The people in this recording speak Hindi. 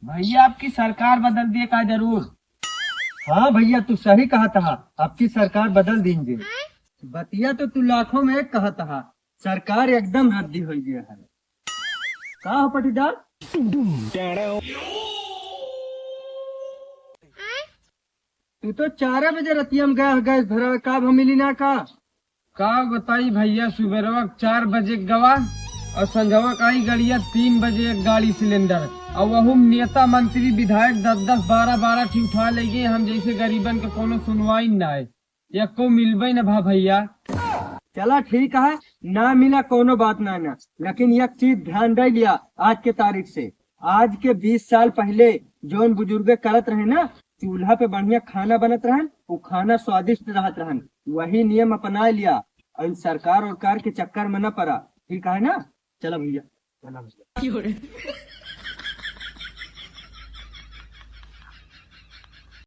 भैया आपकी सरकार बदल दिए का जरूर। हाँ भैया तू सही कहा था, आपकी सरकार बदल देंगे। बतिया तो तू लाखों में एक कहा था, सरकार एकदम रद्दी हो गया है। कहा हो पटीदार? तू तो 4 बजे रतिया में गया गैस भरा का मिली ना का बताई भैया, सुबह 4 बजे गवा और संझवा का ही गड़िया 3 बजे एक गाड़ी सिलेंडर और वह नेता मंत्री विधायक 10-10 12-12 ठी उठा ले गए। हम जैसे गरीबन के कोनो सुनवाई ना है, या को मिलबे न भा भैया। चला ठीक है, ना मिला कोनो बात ना, लेकिन एक चीज ध्यान दे लिया, आज के तारीख से आज के 20 साल पहले जोन बुजुर्ग करत रहे ना, चूल्हा पे बढ़िया खाना बनत रहन, वो खाना स्वादिष्ट रहत रहन, वही नियम अपना लिया और इन सरकार और कार के चक्कर में न पड़ा। ठीक है ना? चला भैया, चला भैया।